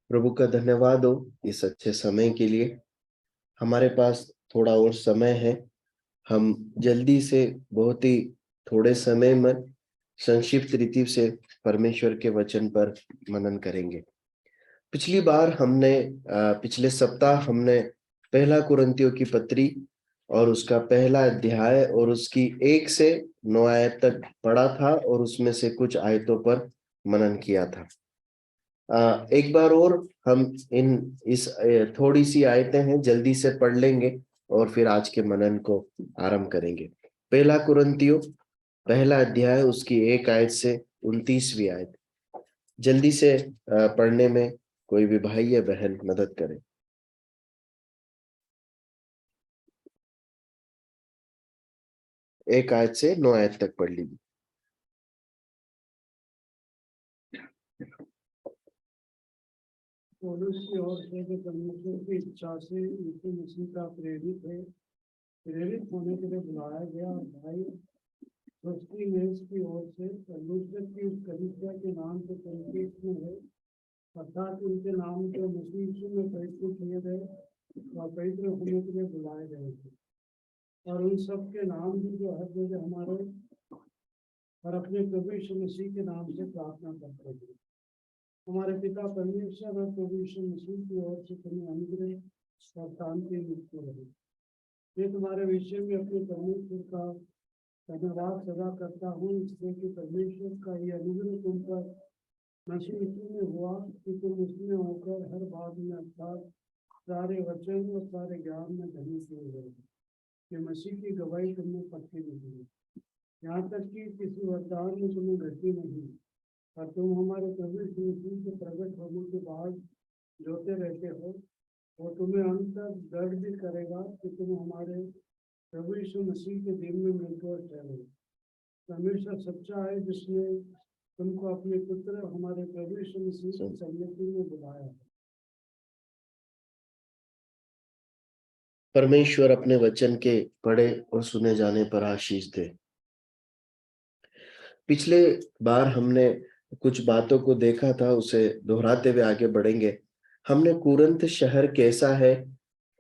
प्रभु का धन्यवाद हो इस अच्छे समय के लिए। हमारे पास थोड़ा और समय है। हम जल्दी से बहुत ही थोड़े समय में संक्षिप्त रीति से परमेश्वर के वचन पर मनन करेंगे। पिछली बार पिछले सप्ताह हमने पहला कुरिन्थियों की पत्री और उसका पहला अध्याय और उसकी 1 से 9 आयत तक पढ़ा था और उसमें से कुछ आयतों पर मनन किया था। एक बार और हम इस थोड़ी सी आयतें हैं जल्दी से पढ़ लेंगे और फिर आज के मनन को आरंभ करेंगे। पहला कुरिन्थियों पहला अध्याय उसकी 1 आयत से 29वीं आयत। जल्दी से पढ़ने में कोई भी भाई या बहन मदद करे। 1 आयत से 9 आयत तक पढ़ लीजिए। पौलुस की ओर से जो परमेश्वर की इच्छा से यीशु मसीह का प्रेरित होने के लिए बुलाया गया और भाई सोस्थिनेस की ओर से परमेश्वर की उस कलीसिया के नाम से परिचित है, अर्थात उनके नाम जो मसीह यीशु में पवित्र किए गए और पवित्र होने के लिए बुलाए गए थे, और उन सब के नाम भी जो हर जगह हमारे और अपने प्रभु यीशु मसीह के नाम से प्रार्थना करते हैं। हमारे पिता परमेश्वर और प्रभु यीशु मसीह की ओर से तुम्हें अनुग्रह और शांति मिलती रहे। मैं तुम्हारे विषय में अपने परमेश्वर का धन्यवाद सदा करता हूँ, इसलिए कि परमेश्वर का ये अनुग्रह तुम पर मसीह यीशु में हुआ कि तुम उसमें होकर हर बात में अर्थात सारे वचन और सारे ज्ञान में धनी किए गए कि मसीह की गवाही तुमने पक्की निकली, यहाँ तक कि किसी वरदान में तुम्हें घटी नहीं, और तुम हमारे प्रभु यीशु मसीह के प्रकट होने के बाद जोते रहते हो, और तुम्हें अंत तक दृढ़ भी करेगा कि तुम हमारे प्रभु यीशु मसीह के दिन में निर्दोष ठहरे। परमेश्वर सच्चा है जिसने तुमको अपने पुत्र हमारे प्रभु यीशु मसीह की सन्निधि में बुलाया है। परमेश्वर अपने वचन के पढ़े और सुने जाने पर आशीष दे। पिछले बार हमने कुछ बातों को देखा था, उसे दोहराते हुए आगे बढ़ेंगे। हमने कुरिन्थ शहर कैसा है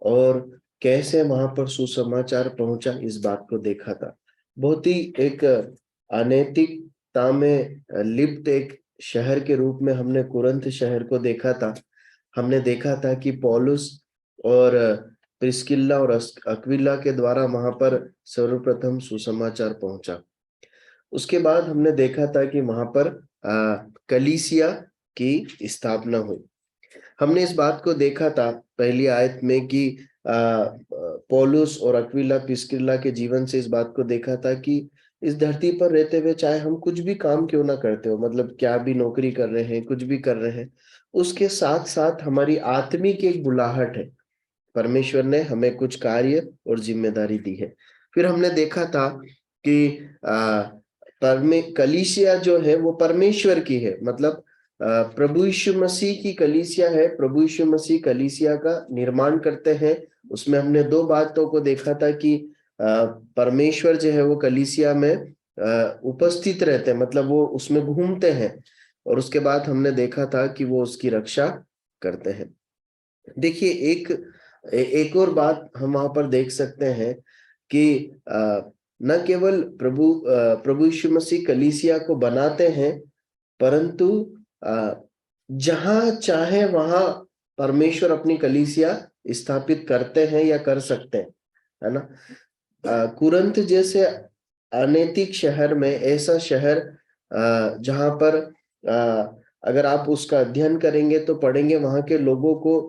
और कैसे वहां पर सुसमाचार पहुंचा, इस बात को देखा था। बहुत ही एक अनैतिकता में लिप्त एक शहर के रूप में हमने कुरिन्थ शहर को देखा था। हमने देखा था कि पौलुस और प्रिस्किल्ला और अक्विला के द्वारा वहां पर सर्वप्रथम सुसमाचार पहुंचा। उसके बाद हमने देखा था कि वहां पर कलीसिया की स्थापना हुई। हमने इस बात को देखा था पहली आयत में कि पौलुस और अक्विला प्रिस्किल्ला के जीवन से इस बात को देखा था कि इस धरती पर रहते हुए चाहे हम कुछ भी काम क्यों ना करते हो, मतलब क्या भी नौकरी कर रहे हैं, कुछ भी कर रहे हैं, उसके साथ साथ हमारी आत्मिक एक बुलाहट है। परमेश्वर ने हमें कुछ कार्य और जिम्मेदारी दी है। फिर हमने देखा था कि कलीसिया जो है वो परमेश्वर की है, मतलब प्रभु यीशु मसीह की कलीसिया है। प्रभु यीशु मसीह कलीसिया का निर्माण करते हैं। उसमें हमने 2 बातों को देखा था कि परमेश्वर जो है वो कलीसिया में उपस्थित रहते हैं, मतलब वो उसमें घूमते हैं, और उसके बाद हमने देखा था कि वो उसकी रक्षा करते हैं। देखिए एक और बात हम वहां पर देख सकते हैं कि न केवल प्रभु यीशु मसीह कलीसिया को बनाते हैं, परंतु जहां चाहे वहां परमेश्वर अपनी कलीसिया स्थापित करते हैं या कर सकते हैं, है ना। कुरिन्थ जैसे अनैतिक शहर में, ऐसा शहर जहां पर अगर आप उसका अध्ययन करेंगे तो पढ़ेंगे वहां के लोगों को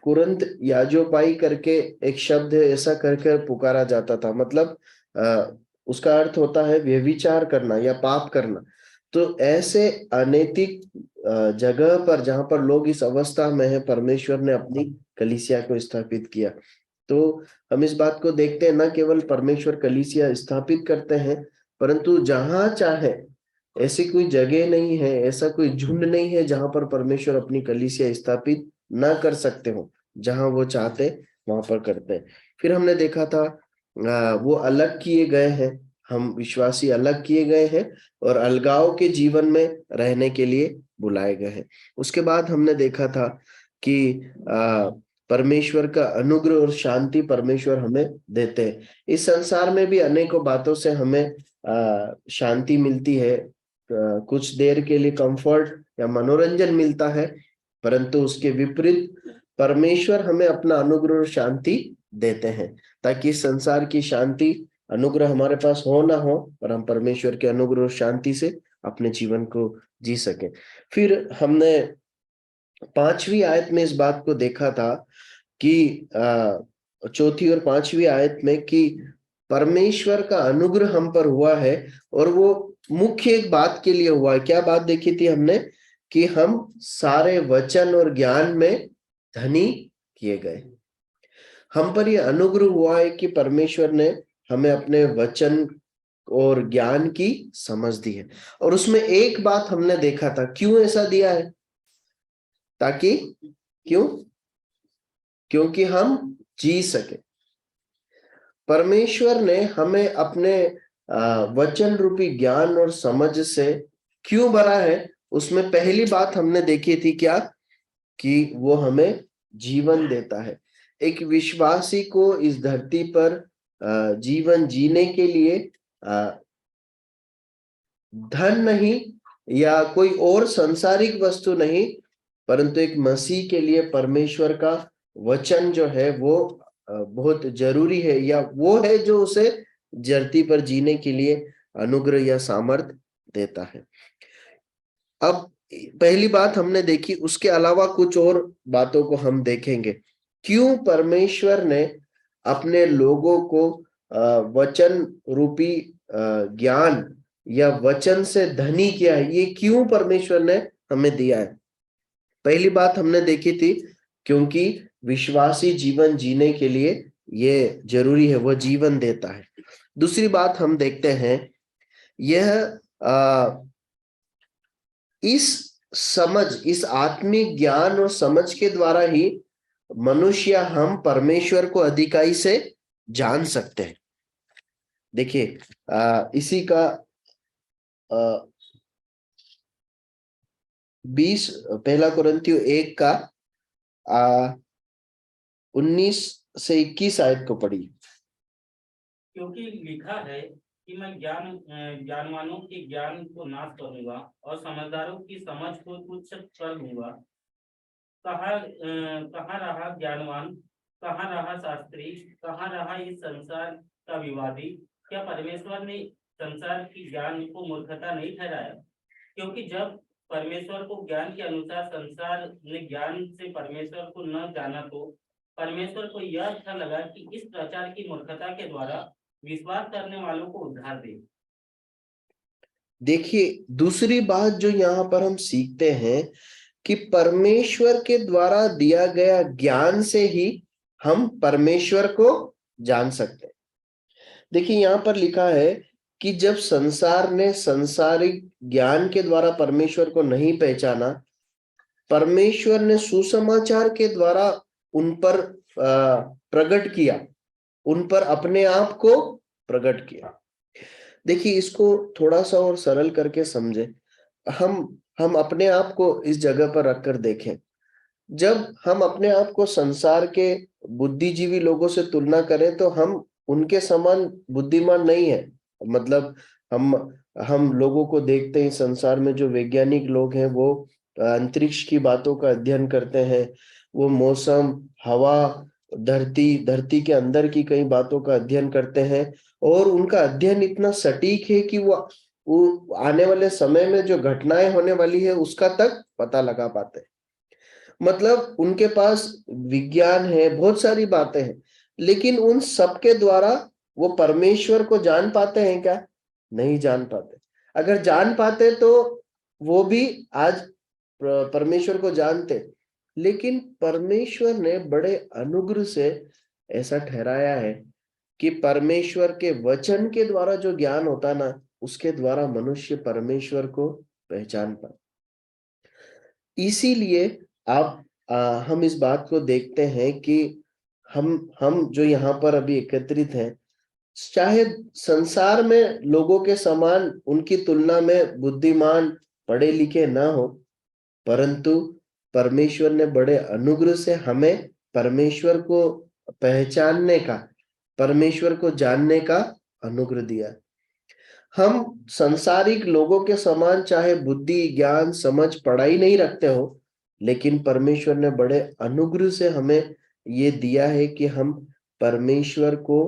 कुरिन्थ याजोपाई करके एक शब्द है, ऐसा करके पुकारा जाता था। मतलब उसका अर्थ होता है व्यभिचार करना या पाप करना। तो ऐसे अनैतिक जगह पर जहां पर लोग इस अवस्था में है, परमेश्वर ने अपनी कलीसिया को स्थापित किया। तो हम इस बात को देखते हैं, न केवल परमेश्वर कलीसिया स्थापित करते हैं, परंतु जहां चाहे, ऐसी कोई जगह नहीं है, ऐसा कोई झुंड नहीं है जहां पर परमेश्वर अपनी कलीसिया स्थापित ना कर सकते हो। जहां वो चाहते वहां पर करते हैं। फिर हमने देखा था वो अलग किए गए हैं, हम विश्वासी अलग किए गए हैं और अलगाव के जीवन में रहने के लिए बुलाए गए हैं। उसके बाद हमने देखा था कि परमेश्वर का अनुग्रह और शांति परमेश्वर हमें देते हैं। इस संसार में भी अनेकों बातों से हमें शांति मिलती है, कुछ देर के लिए कंफर्ट या मनोरंजन मिलता है, परंतु उसके विपरीत परमेश्वर हमें अपना अनुग्रह और शांति देते हैं, ताकि संसार की शांति अनुग्रह हमारे पास हो ना हो, पर हम परमेश्वर के अनुग्रह और शांति से अपने जीवन को जी सके। फिर हमने 5वीं आयत में इस बात को देखा था कि 4थी और 5वीं आयत में कि परमेश्वर का अनुग्रह हम पर हुआ है, और वो मुख्य एक बात के लिए हुआ है। क्या बात देखी थी हमने? कि हम सारे वचन और ज्ञान में धनी किए गए। हम पर यह अनुग्रह हुआ है कि परमेश्वर ने हमें अपने वचन और ज्ञान की समझ दी है। और उसमें एक बात हमने देखा था, क्यों ऐसा दिया है? ताकि क्यों? क्योंकि हम जी सके। परमेश्वर ने हमें अपने वचन रूपी ज्ञान और समझ से क्यों भरा है? उसमें पहली बात हमने देखी थी क्या? कि वो हमें जीवन देता है। एक विश्वासी को इस धरती पर जीवन जीने के लिए धन नहीं या कोई और सांसारिक वस्तु नहीं, परंतु एक मसीह के लिए परमेश्वर का वचन जो है वो बहुत जरूरी है, या वो है जो उसे धरती पर जीने के लिए अनुग्रह या सामर्थ देता है। अब पहली बात हमने देखी, उसके अलावा कुछ और बातों को हम देखेंगे। क्यों परमेश्वर ने अपने लोगों को वचन रूपी ज्ञान या वचन से धनी किया है? ये क्यों परमेश्वर ने हमें दिया है? पहली बात हमने देखी थी, क्योंकि विश्वासी जीवन जीने के लिए ये जरूरी है, वह जीवन देता है। दूसरी बात हम देखते हैं, यह इस आत्मिक ज्ञान और समझ के द्वारा ही मनुष्य हम परमेश्वर को अधिकाई से जान सकते हैं। देखिए इसी का 1 कुरिन्थियों 1 का 19 से 21 आयत को पढ़िए। क्योंकि लिखा है कि मैं ज्ञानवानों के ज्ञान को नाश करूंगा और समझदारों की समझ को तुच्छ कर दूंगा। कहाँ रहा ज्ञानवान, कहाँ रहा शास्त्री, कहाँ रहा इस संसार का विवादी? क्या परमेश्वर ने संसार की ज्ञान को मूर्खता नहीं ठहराया? क्योंकि जब परमेश्वर को ज्ञान के अनुसार संसार ने ज्ञान से परमेश्वर को न जाना, तो परमेश्वर को यह अच्छा लगा कि इस प्रचार की मूर्खता के द्वारा विश्वास करने वालों को उद्धार दे। देखिए दूसरी बात जो यहाँ पर हम सीखते हैं कि परमेश्वर के द्वारा दिया गया ज्ञान से ही हम परमेश्वर को जान सकते हैं। देखिए यहाँ पर लिखा है कि जब संसार ने संसारिक ज्ञान के द्वारा परमेश्वर को नहीं पहचाना, परमेश्वर ने सुसमाचार के द्वारा उन पर प्रकट किया, उन पर अपने आप को प्रकट किया। देखिए इसको थोड़ा सा और सरल करके समझे, हम अपने आप को इस जगह पर रखकर देखें। जब हम अपने आप को संसार के बुद्धिजीवी लोगों से तुलना करें तो हम उनके समान बुद्धिमान नहीं है। मतलब हम लोगों को देखते हैं संसार में, जो वैज्ञानिक लोग हैं वो अंतरिक्ष की बातों का अध्ययन करते हैं, वो मौसम, हवा, धरती के अंदर की कई बातों का अध्ययन करते हैं, और उनका अध्ययन इतना सटीक है कि वो आने वाले समय में जो घटनाएं होने वाली है उसका तक पता लगा पाते हैं। मतलब उनके पास विज्ञान है, बहुत सारी बातें हैं, लेकिन उन सब के द्वारा वो परमेश्वर को जान पाते हैं क्या? नहीं जान पाते। अगर जान पाते तो वो भी आज परमेश्वर को जानते, लेकिन परमेश्वर ने बड़े अनुग्रह से ऐसा ठहराया है कि परमेश्वर के वचन के द्वारा जो ज्ञान होता ना, उसके द्वारा मनुष्य परमेश्वर को पहचान पाए। इसीलिए हम इस बात को देखते हैं कि हम जो यहाँ पर अभी एकत्रित हैं, चाहे संसार में लोगों के समान उनकी तुलना में बुद्धिमान पढ़े लिखे ना हो, परंतु परमेश्वर ने बड़े अनुग्रह से हमें परमेश्वर को पहचानने का, परमेश्वर को जानने का अनुग्रह दिया। हम संसारिक लोगों के समान चाहे बुद्धि, ज्ञान, समझ, पढ़ाई नहीं रखते हो, लेकिन परमेश्वर ने बड़े अनुग्रह से हमें ये दिया है कि हम परमेश्वर को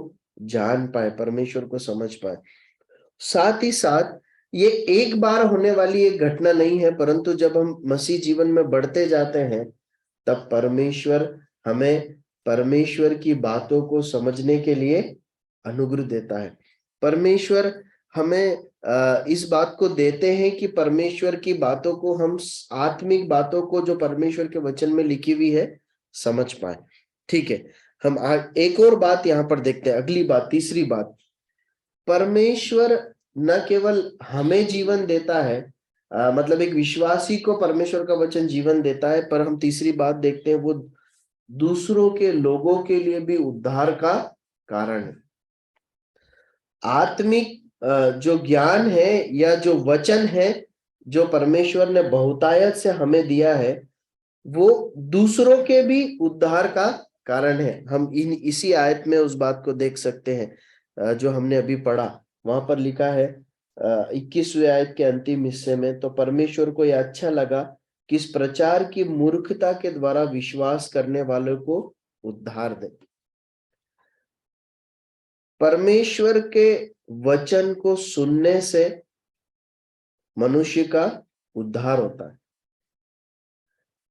जान पाए, परमेश्वर को समझ पाए। साथ ही साथ ये एक बार होने वाली एक घटना नहीं है, परंतु जब हम मसीह जीवन में बढ़ते जाते हैं, तब परमेश्वर हमें परमेश्वर की बातों को समझने के लिए अनुग्रह देता है। परमेश्वर हमें इस बात को देते हैं कि परमेश्वर की बातों को हम, आत्मिक बातों को जो परमेश्वर के वचन में लिखी हुई है, समझ पाए। ठीक है, हम एक और बात यहाँ पर देखते हैं, अगली बात, तीसरी बात। परमेश्वर न केवल हमें जीवन देता है, मतलब एक विश्वासी को परमेश्वर का वचन जीवन देता है, पर हम तीसरी बात देखते हैं, वो दूसरों के लोगों के लिए भी उद्धार का कारण है। आत्मिक जो ज्ञान है या जो वचन है जो परमेश्वर ने बहुतायत से हमें दिया है, वो दूसरों के भी उद्धार का कारण है। हम इसी आयत में उस बात को देख सकते हैं जो हमने अभी पढ़ा। वहां पर लिखा है 21वें आयत के अंतिम हिस्से में, तो परमेश्वर को यह अच्छा लगा कि इस प्रचार की मूर्खता के द्वारा विश्वास करने वालों को उद्धार दे। परमेश्वर के वचन को सुनने से मनुष्य का उद्धार होता है।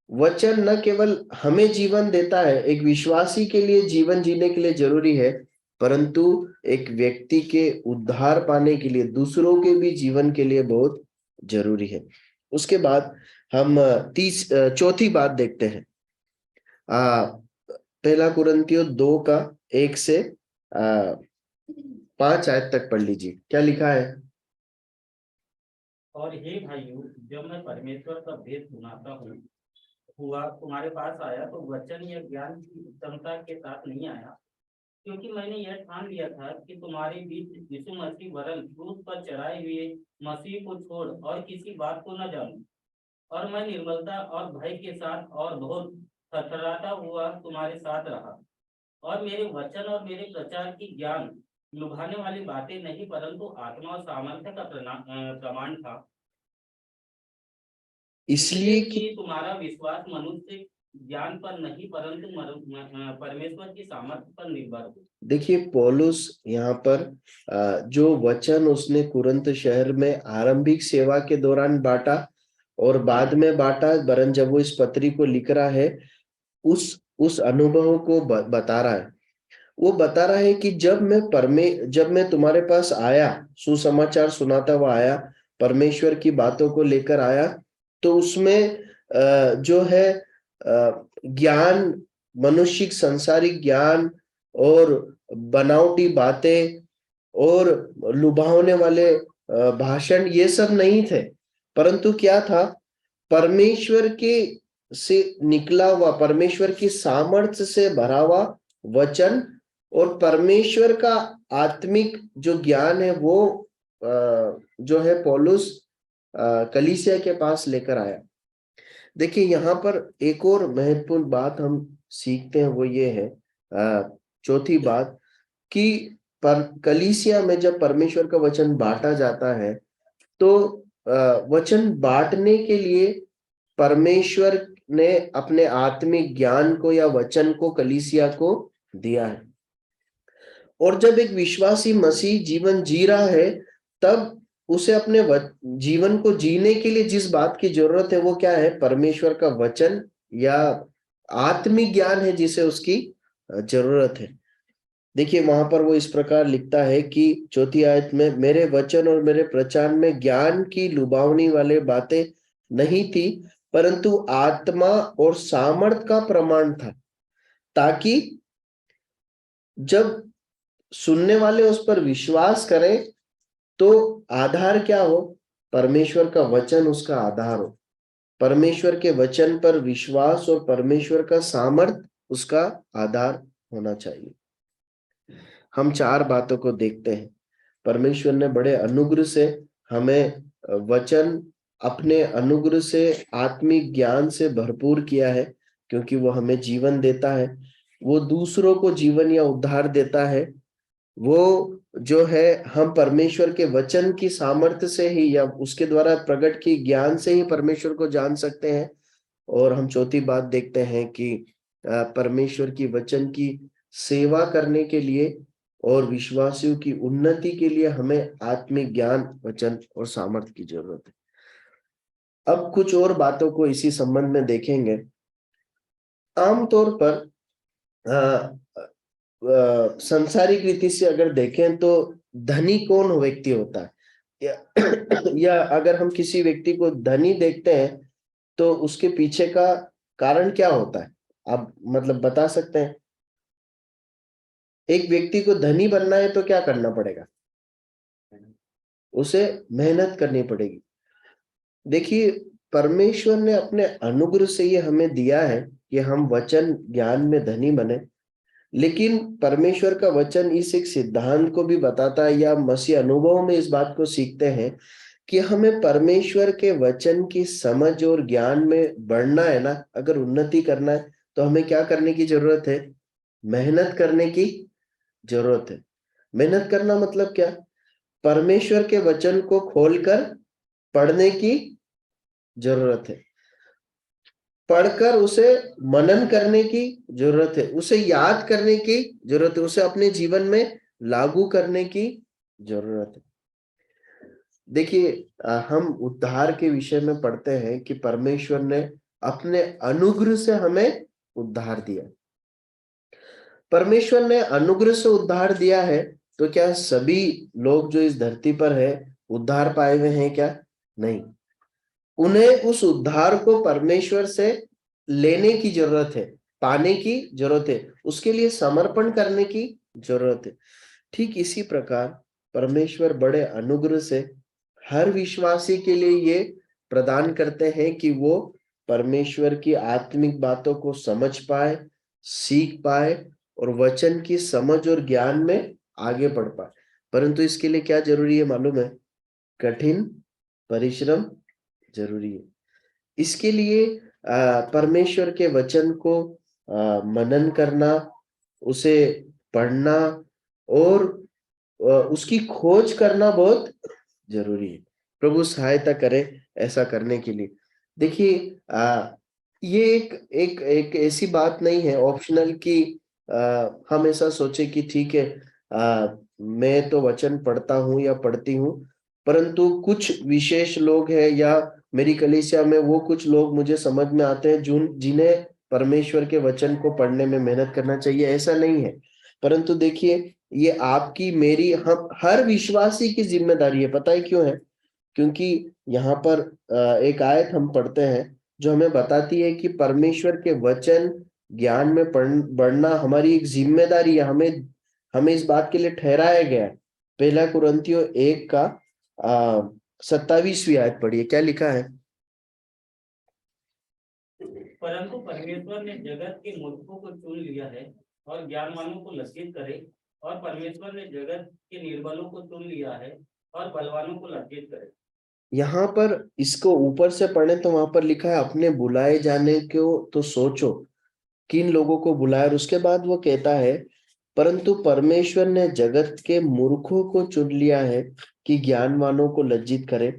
वचन न केवल हमें जीवन देता है, एक विश्वासी के लिए जीवन जीने के लिए जरूरी है, परंतु एक व्यक्ति के उद्धार पाने के लिए, दूसरों के भी जीवन के लिए बहुत जरूरी है। उसके बाद हम चौथी बात देखते हैं। पहला कुरिन्थियों 2 का 1 से 5 आयत तक पढ़ लीजिए, क्या लिखा है। और हे भाइयों, जब मैं परमेश्वर का भेद सुनाता हुआ तुम्हारे पास आया, तो वचन या ज्ञान की उत्तमता के साथ नहीं आया, क्योंकि मैंने यह ठान लिया था कि तुम्हारे बीच यीशु मसीह वरन क्रूस पर चढ़ाए हुए मसीह को छोड़ और किसी बात को न जानूं। और मैं निर्मलता और भय के साथ और बहुत थरथराता हुआ तुम्हारे साथ रहा, और मेरे वचन और मेरे प्रचार की ज्ञान लुभाने वाली बातें नहीं, परंतु आत्मा और सामर्थ्य का प्रमाण था, इसलिए कि तुम्हारा विश्वास मनुष्य ज्ञान पर नहीं, परंतु परमेश्वर की सामर्थ्य पर निर्भर हो। देखिए, पौलुस यहाँ पर जो वचन उसने कुरिन्थ शहर में आरंभिक सेवा के दौरान बांटा और बाद में बांटा, वरन जब वो इस पत्री को लिख रहा है, उस अनुभव को बता रहा है। वो बता रहा है कि जब मैं तुम्हारे पास आया, सुसमाचार सुनाता हुआ आया, परमेश्वर की बातों को लेकर आया, तो उसमें जो है ज्ञान, मनुष्यिक संसारिक ज्ञान और बनावटी बातें और लुभावने वाले भाषण, ये सब नहीं थे, परंतु क्या था, परमेश्वर के से निकला हुआ, परमेश्वर की सामर्थ्य से भरा हुआ वचन और परमेश्वर का आत्मिक जो ज्ञान है, वो जो है पौलुस कलीसिया के पास लेकर आया। देखिए, यहाँ पर एक और महत्वपूर्ण बात हम सीखते हैं, वो ये है चौथी बात, कि कलीसिया में जब परमेश्वर का वचन बांटा जाता है, तो वचन बांटने के लिए परमेश्वर ने अपने आत्मिक ज्ञान को या वचन को कलीसिया को दिया है। और जब एक विश्वासी मसीह जीवन जी रहा है, तब उसे अपने जीवन को जीने के लिए जिस बात की जरूरत है, वो क्या है, परमेश्वर का वचन या आत्मिक ज्ञान है जिसे उसकी जरूरत है। देखिए, वहां पर वो इस प्रकार लिखता है कि चौथी आयत में, मेरे वचन और मेरे प्रचार में ज्ञान की लुभावनी वाले बातें नहीं थी, परंतु आत्मा और सामर्थ का प्रमाण था, ताकि जब सुनने वाले उस पर विश्वास करें, तो आधार क्या हो, परमेश्वर का वचन उसका आधार हो। परमेश्वर के वचन पर विश्वास और परमेश्वर का सामर्थ उसका आधार होना चाहिए। हम 4 बातों को देखते हैं। परमेश्वर ने बड़े अनुग्रह से हमें वचन अपने अनुग्रह से आत्मिक ज्ञान से भरपूर किया है, क्योंकि वो हमें जीवन देता है, वो दूसरों को जीवन या उद्धार देता है। वो जो है हम परमेश्वर के वचन की सामर्थ्य से ही या उसके द्वारा प्रकट की ज्ञान से ही परमेश्वर को जान सकते हैं। और हम चौथी बात देखते हैं कि परमेश्वर की वचन की सेवा करने के लिए और विश्वासियों की उन्नति के लिए हमें आत्मिक ज्ञान, वचन और सामर्थ्य की जरूरत है। अब कुछ और बातों को इसी संबंध में देखेंगे। आमतौर पर संसारिक रीति से अगर देखें तो धनी कौन व्यक्ति होता है, या अगर हम किसी व्यक्ति को धनी देखते हैं तो उसके पीछे का कारण क्या होता है, आप मतलब बता सकते हैं? एक व्यक्ति को धनी बनना है तो क्या करना पड़ेगा? उसे मेहनत करनी पड़ेगी। देखिए, परमेश्वर ने अपने अनुग्रह से ये हमें दिया है कि हम वचन ज्ञान में धनी बने, लेकिन परमेश्वर का वचन इस एक सिद्धांत को भी बताता है, या मसीह अनुभव में इस बात को सीखते हैं कि हमें परमेश्वर के वचन की समझ और ज्ञान में बढ़ना है ना, अगर उन्नति करना है तो हमें क्या करने की जरूरत है? मेहनत करने की जरूरत है। मेहनत करना मतलब क्या? परमेश्वर के वचन को खोलकर पढ़ने की जरूरत है, पढ़कर उसे मनन करने की जरूरत है, उसे याद करने की जरूरत है, उसे अपने जीवन में लागू करने की जरूरत है। देखिए, हम उद्धार के विषय में पढ़ते हैं कि परमेश्वर ने अपने अनुग्रह से हमें उद्धार दिया। परमेश्वर ने अनुग्रह से उद्धार दिया है, तो क्या सभी लोग जो इस धरती पर है उद्धार पाए हुए हैं क्या? नहीं। उन्हें उस उद्धार को परमेश्वर से लेने की जरूरत है, पाने की जरूरत है, उसके लिए समर्पण करने की जरूरत है। ठीक इसी प्रकार परमेश्वर बड़े अनुग्रह से हर विश्वासी के लिए ये प्रदान करते हैं कि वो परमेश्वर की आत्मिक बातों को समझ पाए, सीख पाए और वचन की समझ और ज्ञान में आगे बढ़ पाए। परंतु इसके लिए क्या जरूरी है मालूम है? कठिन परिश्रम जरूरी है। इसके लिए परमेश्वर के वचन को मनन करना, उसे पढ़ना और उसकी खोज करना बहुत जरूरी है। प्रभु सहायता करे ऐसा करने के लिए। देखिए, ये एक ऐसी बात नहीं है ऑप्शनल कि हम ऐसा सोचे कि ठीक है, मैं तो वचन पढ़ता हूँ या पढ़ती हूँ, परंतु कुछ विशेष लोग हैं या मेरी कलीसिया में वो कुछ लोग मुझे समझ में आते हैं जिन्हें परमेश्वर के वचन को पढ़ने में मेहनत करना चाहिए, ऐसा नहीं है। परंतु देखिए, ये आपकी मेरी हम हर विश्वासी की जिम्मेदारी है। पता है क्यों है? क्योंकि यहाँ पर एक आयत हम पढ़ते हैं जो हमें बताती है कि परमेश्वर के वचन ज्ञान में बढ़ना हमारी एक जिम्मेदारी है। हमें इस बात के लिए ठहराया गया है। पहला कुरिन्थियों 1 का 27वीं आयत पढ़िए, क्या लिखा है? परंतु परमेश्वर ने जगत के मूर्खों को चुन लिया है और ज्ञानवानों को लज्जित करे, और परमेश्वर ने जगत के निर्बलों को चुन लिया है और बलवानों को लज्जित करे। यहाँ पर इसको ऊपर से पढ़े तो वहां पर लिखा है अपने बुलाए जाने को तो सोचो, किन लोगों को बुलाया, और उसके बाद वो कहता है परंतु परमेश्वर ने जगत के मूर्खों को चुन लिया है कि ज्ञानवानों को लज्जित करे,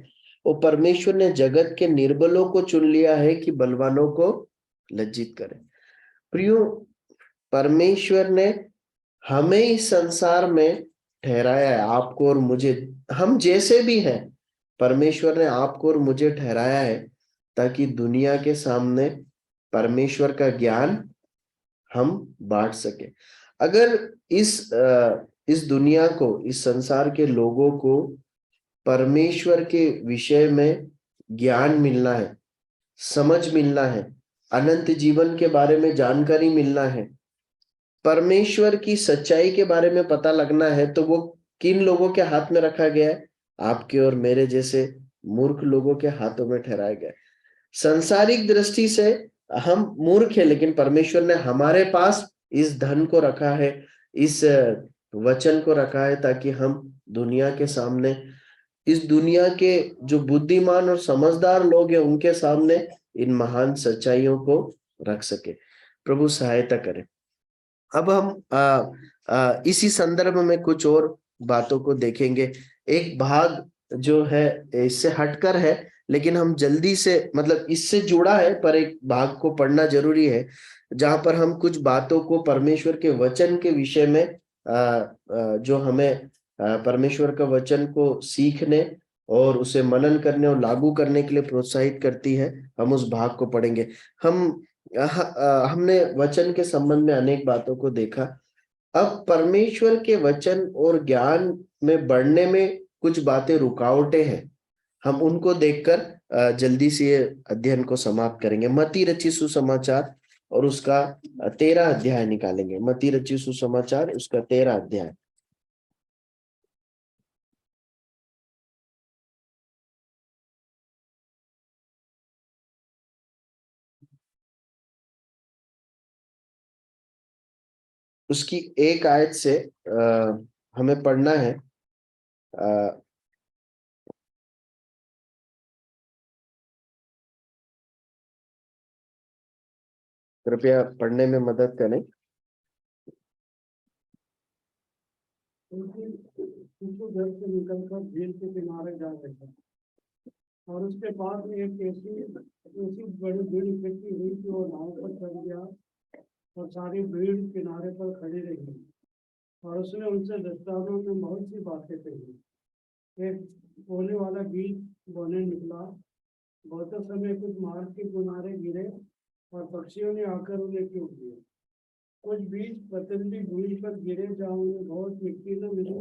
और परमेश्वर ने जगत के निर्बलों को चुन लिया है कि बलवानों को लज्जित करे। प्रियो, परमेश्वर ने हमें इस संसार में ठहराया है, आपको और मुझे, हम जैसे भी हैं, परमेश्वर ने आपको और मुझे ठहराया है ताकि दुनिया के सामने परमेश्वर का ज्ञान हम बांट सके। अगर इस दुनिया को, इस संसार के लोगों को परमेश्वर के विषय में ज्ञान मिलना है, समझ मिलना है, अनंत जीवन के बारे में जानकारी मिलना है, परमेश्वर की सच्चाई के बारे में पता लगना है, तो वो किन लोगों के हाथ में रखा गया है? आपके और मेरे जैसे मूर्ख लोगों के हाथों में ठहराया गया है। सांसारिक दृष्टि से हम मूर्ख हैं, लेकिन परमेश्वर ने हमारे पास इस धन को रखा है, इस वचन को रखा है ताकि हम दुनिया के सामने, इस दुनिया के जो बुद्धिमान और समझदार लोग हैं उनके सामने इन महान सच्चाइयों को रख सके। प्रभु सहायता करे। अब हम इसी संदर्भ में कुछ और बातों को देखेंगे। एक भाग जो है इससे हटकर है, लेकिन हम जल्दी से, मतलब इससे जुड़ा है पर एक भाग को पढ़ना जरूरी है, जहां पर हम कुछ बातों को परमेश्वर के वचन के विषय में जो हमें परमेश्वर का वचन को सीखने और उसे मनन करने और लागू करने के लिए प्रोत्साहित करती है, हम उस भाग को पढ़ेंगे। हमने वचन के संबंध में अनेक बातों को देखा। अब परमेश्वर के वचन और ज्ञान में बढ़ने में कुछ बातें रुकावटें हैं, हम उनको देखकर जल्दी से ये अध्ययन को समाप्त करेंगे। मत्ती रचित सुसमाचार और उसका 13 अध्याय निकालेंगे। मत्ती रचित सुसमाचार उसका 13 अध्याय। उसकी एक आयत से हमें पढ़ना है। कृपया पढ़ने में मदद करें। यीशु घर से निकलकर झील के किनारे जा रहे थे और उसके पास में एक ऐसी बड़ी भीड़ इकट्ठी हुई कि वो नाव पर चढ़ गया और सारी भीड़ किनारे पर खड़ी रही और उसने उनसे दृष्टांतों में बहुत सी बातें कही। एक बोने वाला बीज बोने निकला, बोते समय कुछ मार्ग के किनारे गिरे और पक्षियों ने आकर उन्हें चूक दिया। कुछ बीज पतली भूमि पर गिरे जहाँ उन्हें बहुत मिट्टी न मिली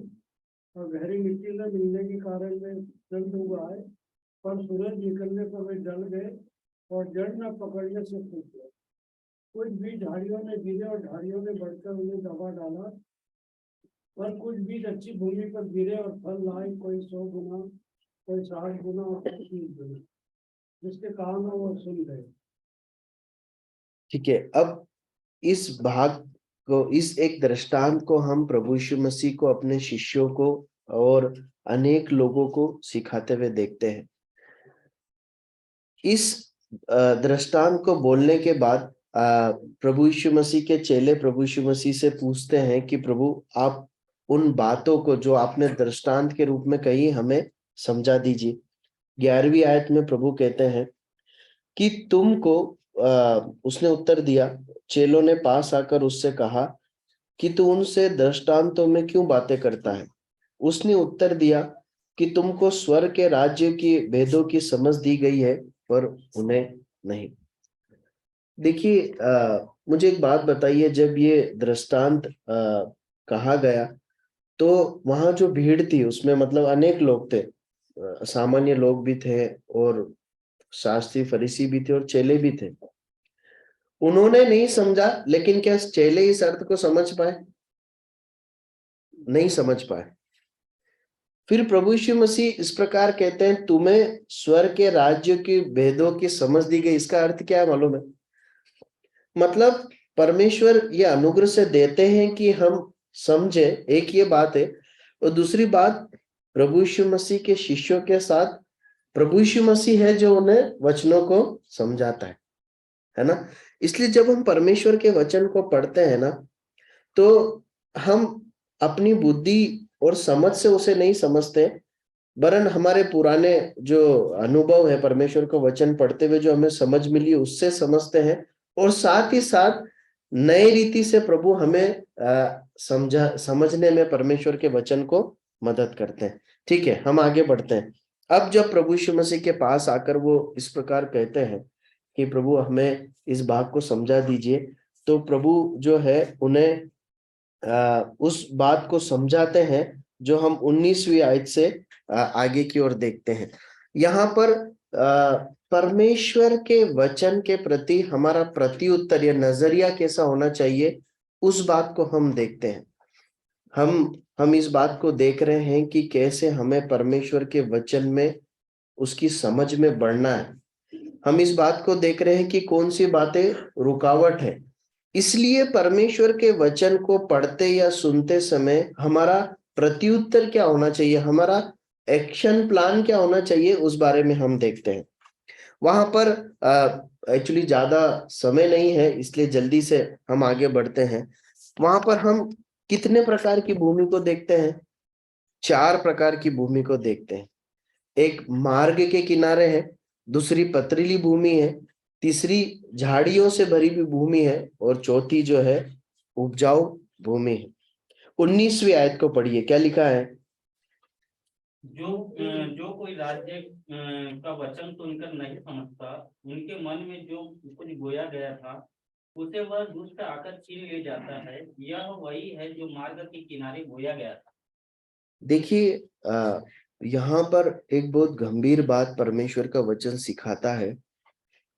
और गहरी मिट्टी न मिलने के कारण वे जल्द उगाए, पर सूरज निकलने पर वे जल गए और जड़ न पकड़ने से सूख गए। कुछ बीज झाड़ियों में गिरे और झाड़ियों ने बढ़कर उन्हें दबा डाला, पर कुछ बीज अच्छी भूमि पर गिरे और फल लाए, कोई 100 गुना, कोई 60 गुना और कोई 30 गुना। जिसके काम है वो सुन गए। ठीक है, अब इस भाग को, इस एक दृष्टांत को हम प्रभु यीशु मसीह को अपने शिष्यों को और अनेक लोगों को सिखाते हुए देखते हैं। इस दृष्टांत को बोलने के बाद प्रभु यीशु मसीह के चेले प्रभु यीशु मसीह से पूछते हैं कि प्रभु, आप उन बातों को जो आपने दृष्टांत के रूप में कही हमें समझा दीजिए। 11वीं आयत में प्रभु कहते हैं कि तुमको, उसने उत्तर दिया, चेलों ने पास आकर उससे कहा कि तू उनसे दृष्टांतों में क्यों बातें करता है? उसने उत्तर दिया कि तुमको स्वर्ग के राज्य की भेदों की समझ दी गई है, पर उन्हें नहीं। देखिए, मुझे एक बात बताइए, जब ये दृष्टांत कहा गया तो वहां जो भीड़ थी उसमें मतलब अनेक लोग थे, सामान्य लोग भी थे और शास्त्री फरीसी भी थे और चेले भी थे। उन्होंने नहीं समझा, लेकिन क्या चेले इस अर्थ को समझ पाए? नहीं समझ पाए। फिर प्रभु यीशु मसीह इस प्रकार कहते हैं, तुम्हें स्वर्ग के राज्य की भेदों की समझ दी गई। इसका अर्थ क्या है मालूम है? मतलब परमेश्वर ये अनुग्रह से देते हैं कि हम समझे, एक ये बात है। और दूसरी बात, प्रभु यीशु मसीह के शिष्यों के साथ प्रभु यीशु मसीह है जो उन्हें वचनों को समझाता है ना। इसलिए जब हम परमेश्वर के वचन को पढ़ते हैं ना, तो हम अपनी बुद्धि और समझ से उसे नहीं समझते, वरन हमारे पुराने जो अनुभव है परमेश्वर को वचन पढ़ते हुए जो हमें समझ मिली उससे समझते हैं, और साथ ही साथ नए रीति से प्रभु हमें समझने में परमेश्वर के वचन को मदद करते हैं। ठीक है, हम आगे बढ़ते हैं। अब जब प्रभु यीशु मसीह के पास आकर वो इस प्रकार कहते हैं कि प्रभु हमें इस बात को समझा दीजिए, तो प्रभु जो है उन्हें उस बात को समझाते हैं जो हम 19वीं आयत से आगे की ओर देखते हैं। यहाँ पर परमेश्वर के वचन के प्रति हमारा प्रत्युत्तर या नजरिया कैसा होना चाहिए, उस बात को हम देखते हैं। हम इस बात को देख रहे हैं कि कैसे हमें परमेश्वर के वचन में उसकी समझ में बढ़ना है। हम इस बात को देख रहे हैं कि कौन सी बातें रुकावट है, इसलिए परमेश्वर के वचन को पढ़ते या सुनते समय हमारा प्रत्युत्तर क्या होना चाहिए, हमारा एक्शन प्लान क्या होना चाहिए, उस बारे में हम देखते हैं। वहां पर एक्चुअली ज्यादा समय नहीं है, इसलिए जल्दी से हम आगे बढ़ते हैं। वहां पर हम कितने प्रकार की भूमि को देखते हैं? 4 प्रकार की भूमि को देखते हैं। एक मार्ग के किनारे है, दूसरी पथरीली भूमि है, तीसरी झाड़ियों से भरी हुई भूमि है, और चौथी जो है उपजाऊ भूमि है। 19वीं आयत को पढ़िए, क्या लिखा है? जो कोई राज्य का वचन सुनकर नहीं समझता, उनके मन में जो कुछ बोया गया था उसे वह दुष्ट आकर छीन ले जाता है, यह वही है जो मार्ग के किनारे बोया गया था। देखिए, यहाँ पर एक बहुत गंभीर बात परमेश्वर का वचन सिखाता है।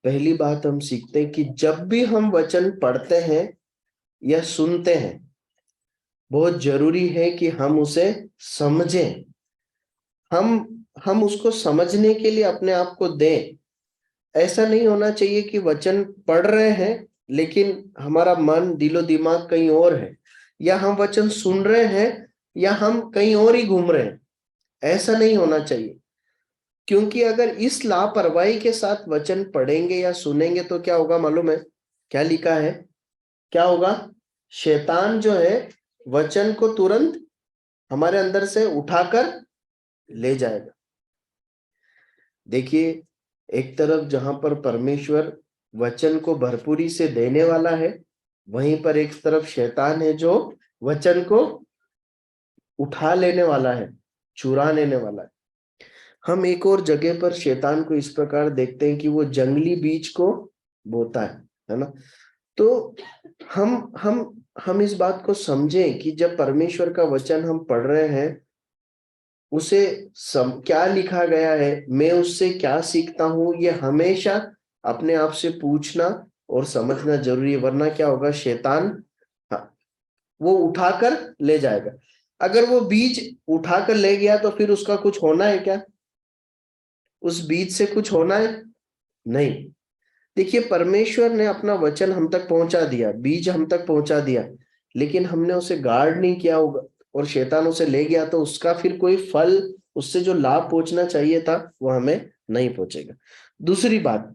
पहली बात हम सीखते हैं कि जब भी हम वचन पढ़ते हैं या सुनते हैं, बहुत जरूरी है कि हम उसे समझें। हम उसको समझने के लिए अपने आप को दें। ऐसा नहीं होना चाहिए कि वचन पढ़ रहे हैं लेकिन हमारा मन दिलो दिमाग कहीं और है, या हम वचन सुन रहे हैं या हम कहीं और ही घूम रहे हैं। ऐसा नहीं होना चाहिए, क्योंकि अगर इस लापरवाही के साथ वचन पढ़ेंगे या सुनेंगे तो क्या होगा मालूम है? क्या लिखा है? क्या होगा? शैतान जो है वचन को तुरंत हमारे अंदर से उठाकर ले जाएगा। देखिए, एक तरफ जहां पर परमेश्वर वचन को भरपूरी से देने वाला है, वहीं पर एक तरफ शैतान है जो वचन को उठा लेने वाला है, चुरा लेने वाला है। हम एक और जगह पर शैतान को इस प्रकार देखते हैं कि वो जंगली बीज को बोता है ना? तो हम इस बात को समझें कि जब परमेश्वर का वचन हम पढ़ रहे हैं, उसे क्या लिखा गया है, मैं उससे क्या सीखता हूं, ये हमेशा अपने आप से पूछना और समझना जरूरी है, वरना क्या होगा? शैतान वो उठाकर ले जाएगा। अगर वो बीज उठाकर ले गया तो फिर उसका कुछ होना है क्या? उस बीज से कुछ होना है? नहीं। देखिए, परमेश्वर ने अपना वचन हम तक पहुंचा दिया, बीज हम तक पहुंचा दिया, लेकिन हमने उसे गार्ड नहीं किया होगा और शैतान उसे ले गया, तो उसका फिर कोई फल, उससे जो लाभ पहुंचना चाहिए था वो हमें नहीं पहुंचेगा। दूसरी बात,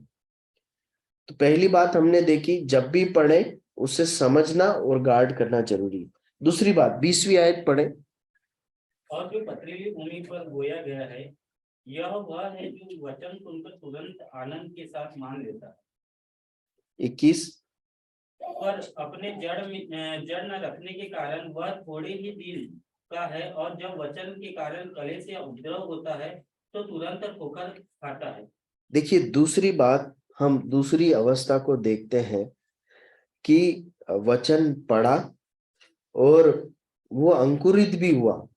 तो पहली बात हमने देखी, जब भी पढ़े उसे समझना और गार्ड करना जरूरी है। दूसरी बात, 20वीं आयत पढ़े। और जो पथरीली भूमि पर बोया गया है, यह वह है जो वचन सुनकर तुरंत आनंद के साथ मान लेता है। 21। पर अपने जड़ न रखने के कारण वह थोड़े ही दिन का है, और जब वचन के कारण कलेश या उपद्रव होता है तो तुरंत ठोकर खाता है। देखिए, दूसरी बात, हम दूसरी अवस्था को देखते हैं कि वचन पढ़ा और वो अंकुरित भी हुआ,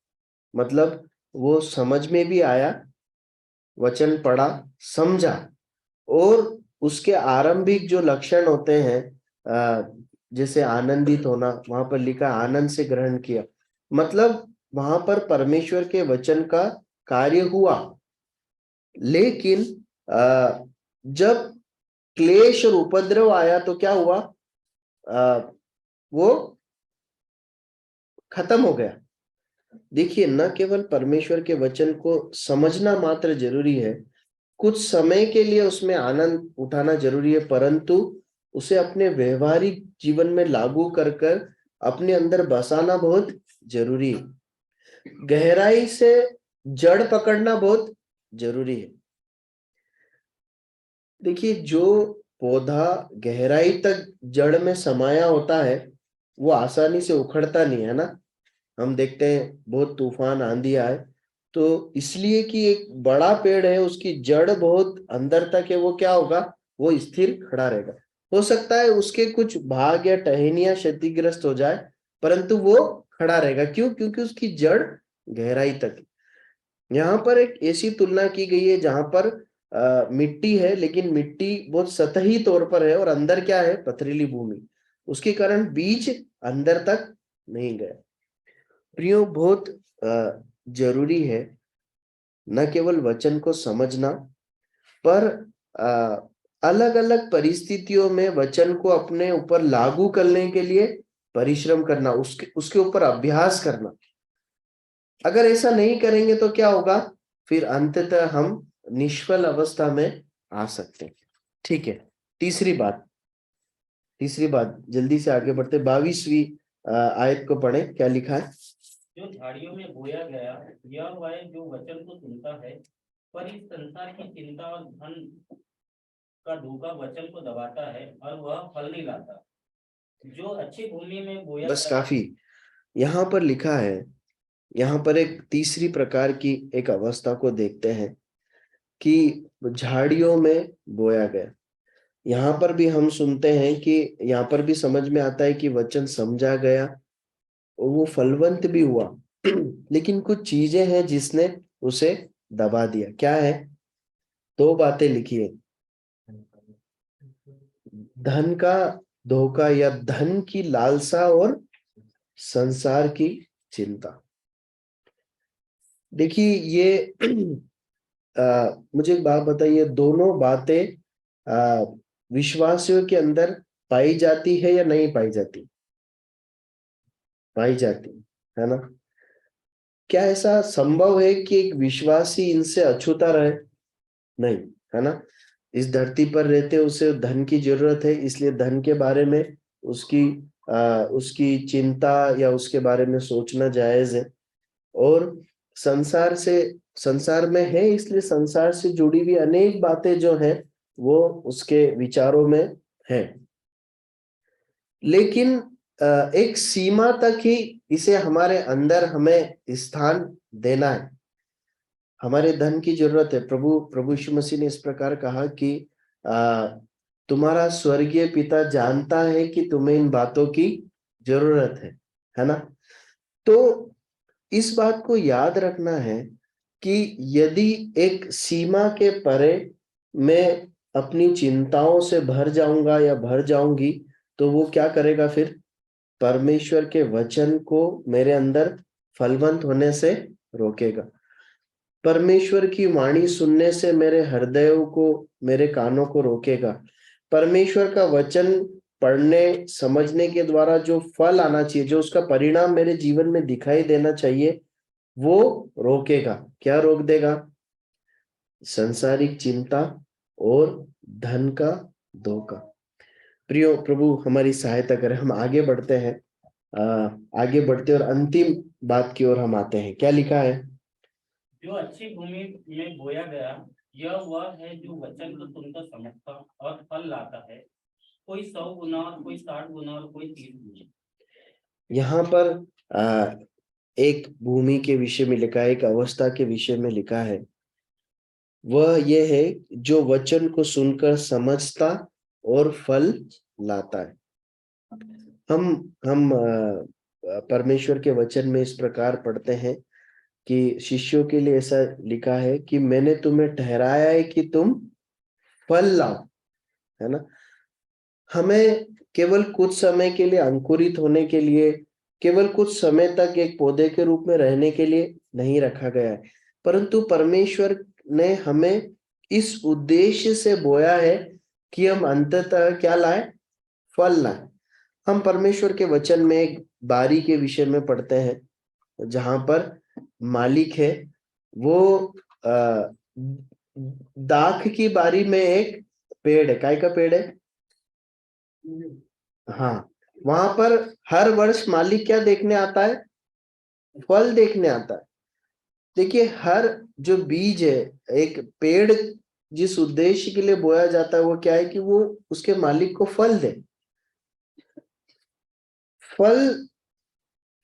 मतलब वो समझ में भी आया, वचन पढ़ा, समझा, और उसके आरंभिक जो लक्षण होते हैं, जैसे आनंदित होना, वहां पर लिखा आनंद से ग्रहण किया, मतलब वहां पर परमेश्वर के वचन का कार्य हुआ। लेकिन जब क्लेश और उपद्रव आया तो क्या हुआ? वो खत्म हो गया। देखिए, न केवल परमेश्वर के वचन को समझना मात्र जरूरी है, कुछ समय के लिए उसमें आनंद उठाना जरूरी है, परंतु उसे अपने व्यवहारिक जीवन में लागू कर कर अपने अंदर बसाना बहुत जरूरी है। गहराई से जड़ पकड़ना बहुत जरूरी है। देखिए, जो पौधा गहराई तक जड़ में समाया होता है वो आसानी से उखड़ता नहीं है ना। हम देखते हैं बहुत तूफान आंधी आए तो इसलिए कि एक बड़ा पेड़ है, उसकी जड़ बहुत अंदर तक है, वो क्या होगा? वो स्थिर खड़ा रहेगा। हो सकता है उसके कुछ भाग या टहनियां क्षतिग्रस्त हो जाए, परंतु वो खड़ा रहेगा। क्यों? क्योंकि उसकी जड़ गहराई तक है। यहाँ पर एक ऐसी तुलना की गई है जहां पर मिट्टी है, लेकिन मिट्टी बहुत सतही तौर पर है और अंदर क्या है? पथरीली भूमि। उसके कारण बीज अंदर तक नहीं गया। प्रियो, बहुत जरूरी है न केवल वचन को समझना, पर अलग अलग परिस्थितियों में वचन को अपने ऊपर लागू करने के लिए परिश्रम करना, उसके ऊपर अभ्यास करना। अगर ऐसा नहीं करेंगे तो क्या होगा, फिर अंततः हम निष्फल अवस्था में आ सकते हैं। ठीक है, तीसरी बात जल्दी से आगे बढ़ते, 22वीं आयत को पढ़ें, क्या लिखा है। जो झाड़ियों में बोया गया यह वह है जो वचन को सुनता है, पर इस संसार की चिंता और धन का धोखा वचन को दबाता है और वह फल नहीं लाता। जो अच्छी भूमि में बोया बस गया, काफी। यहाँ पर लिखा है, यहाँ पर एक तीसरी प्रकार की एक अवस्था को देखते हैं कि झाड़ियों में बोया गया। यहाँ पर भी हम सुनते हैं कि यहाँ पर भी समझ में आता है कि वचन समझा गया और वो फलवंत भी हुआ, लेकिन कुछ चीजें हैं जिसने उसे दबा दिया। क्या है, दो बातें लिखी है, धन का धोखा या धन की लालसा और संसार की चिंता। देखिए ये मुझे एक बात बताइए, दोनों बातें विश्वासियों के अंदर पाई जाती है या नहीं पाई जाती? पाई जाती है ना। क्या ऐसा संभव है कि एक विश्वासी इनसे अछूता रहे? नहीं, है ना। इस धरती पर रहते उसे धन की जरूरत है, इसलिए धन के बारे में उसकी चिंता या उसके बारे में सोचना जायज है। और संसार में है, इसलिए संसार से जुड़ी हुई अनेक बातें जो है वो उसके विचारों में है। लेकिन एक सीमा तक ही इसे हमारे अंदर हमें स्थान देना है। हमारे धन की जरूरत है। प्रभु यीशु मसीह ने इस प्रकार कहा कि तुम्हारा स्वर्गीय पिता जानता है कि तुम्हें इन बातों की जरूरत है ना। तो इस बात को याद रखना है कि यदि एक सीमा के परे मैं अपनी चिंताओं से भर जाऊंगा या भर जाऊंगी, तो वो क्या करेगा, फिर परमेश्वर के वचन को मेरे अंदर फलवंत होने से रोकेगा। परमेश्वर की वाणी सुनने से मेरे हृदय को, मेरे कानों को रोकेगा। परमेश्वर का वचन पढ़ने समझने के द्वारा जो फल आना चाहिए, जो उसका परिणाम मेरे जीवन में दिखाई देना चाहिए, वो रोकेगा। क्या रोक देगा? संसारिक चिंता और धन का धोखा। प्रियो, प्रभु हमारी सहायता करे। हम आगे बढ़ते हैं, आगे बढ़ते और अंतिम बात की ओर हम आते हैं। क्या लिखा है? जो अच्छी भूमि में बोया गया यह वह है जो वचन को सुनकर समझता और फल लाता है, कोई 100 गुना और कोई 60 गुना और कोई 30 गुना। यहाँ पर एक भूमि के विषय में लिखा है, एक अवस्था के विषय में लिखा है। वह ये है जो वचन को सुनकर समझता और फल लाता है। हम परमेश्वर के वचन में इस प्रकार पढ़ते हैं कि शिष्यों के लिए ऐसा लिखा है कि मैंने तुम्हें ठहराया है कि तुम फल लाओ, है ना। हमें केवल कुछ समय के लिए अंकुरित होने के लिए, केवल कुछ समय तक एक पौधे के रूप में रहने के लिए नहीं रखा गया है, परंतु परमेश्वर ने हमें इस उद्देश्य से बोया है कि हम अंततः क्या लाए? फल लाए। हम परमेश्वर के वचन में एक बारी के विषय में पढ़ते हैं, जहां पर मालिक है वो दाख की बारी में एक पेड़ है। काय का पेड़ है? हाँ, वहां पर हर वर्ष मालिक क्या देखने आता है? फल देखने आता है। देखिए, हर जो बीज है, एक पेड़ जिस उद्देश्य के लिए बोया जाता है वो क्या है कि वो उसके मालिक को फल दे।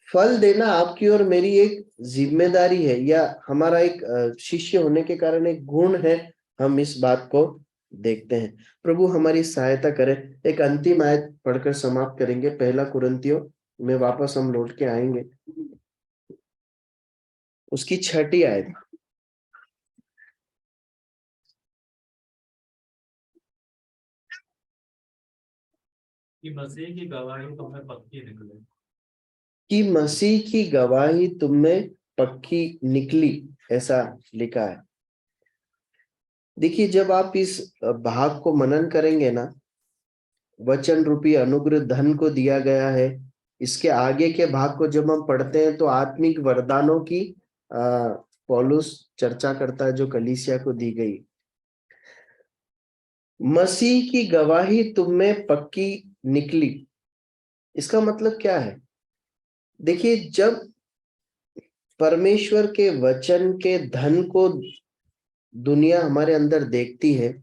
फल देना आपकी और मेरी एक जिम्मेदारी है, या हमारा एक शिष्य होने के कारण एक गुण है। हम इस बात को देखते हैं। प्रभु हमारी सहायता करे। एक अंतिम आयत पढ़कर समाप्त करेंगे, 1 कुरिन्थियों में वापस हम लौट के आएंगे, उसकी 6ठी आयत। कि मसीह की गवाही तुम्हें पक्की निकले। कि मसीह की गवाही तुम में पक्की निकली, ऐसा लिखा है। देखिए, जब आप इस भाग को मनन करेंगे ना, वचन रूपी अनुग्रह धन को दिया गया है, इसके आगे के भाग को जब हम पढ़ते हैं तो आत्मिक वरदानों की पौलुस चर्चा करता है जो कलीसिया को दी गई। मसीह की गवाही तुम में पक्की निकली, इसका मतलब क्या है? देखिए, जब परमेश्वर के वचन के धन को दुनिया हमारे अंदर देखती है,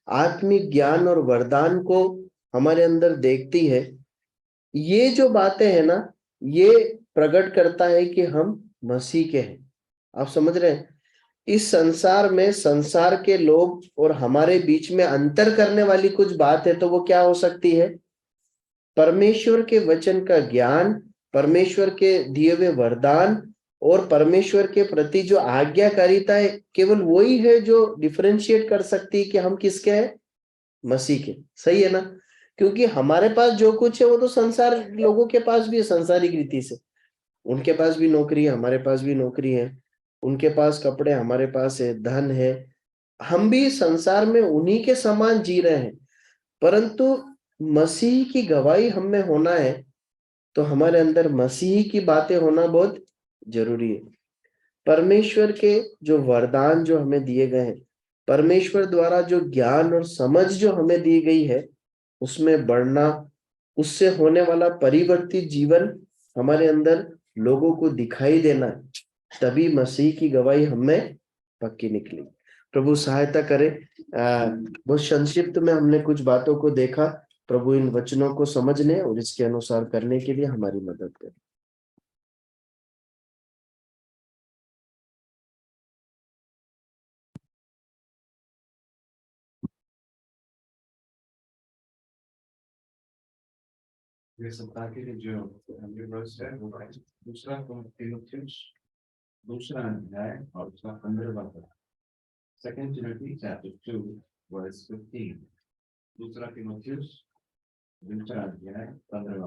आत्मिक ज्ञान और वरदान को हमारे अंदर देखती है, ये जो बातें हैं ना, ये प्रकट करता है कि हम मसीह के हैं। आप समझ रहे हैं? इस संसार में संसार के लोग और हमारे बीच में अंतर करने वाली कुछ बात है, तो वो क्या हो सकती है? परमेश्वर के वचन का ज्ञान, परमेश्वर के दिए हुए वरदान और परमेश्वर के प्रति जो आज्ञाकारिता है, केवल वही है जो डिफरेंशिएट कर सकती है कि हम किसके हैं? मसीह के। सही है ना? क्योंकि हमारे पास जो कुछ है वो तो संसार लोगों के पास भी है, सांसारिक रीति से। उनके पास भी नौकरी है, हमारे पास भी नौकरी है, उनके पास कपड़े, हमारे पास है धन है, हम भी संसार में उन्हीं के समान जी रहे हैं। परंतु मसीह की गवाही हम में होना है तो हमारे अंदर मसीह की बातें होना बहुत जरूरी है। परमेश्वर के जो वरदान जो हमें दिए गए हैं, परमेश्वर द्वारा जो ज्ञान और समझ जो हमें दी गई है, उसमें बढ़ना, उससे होने वाला परिवर्तित जीवन हमारे अंदर लोगों को दिखाई देना, तभी मसीह की गवाही हमें पक्की निकली। प्रभु सहायता करे। बहुत संक्षिप्त में हमने कुछ बातों को देखा। प्रभु इन वचनों को समझने और इसके अनुसार करने के लिए हमारी मदद करे। ये सप्ताह के लिए जो हमने वर्ष है वो है दूसरा तीमुथियुस दूसरा अध्याय और उसका 15वां पद। Second Timothy chapter 2 verse 15। दूसरा तीमुथियुस दूसरा अध्याय 15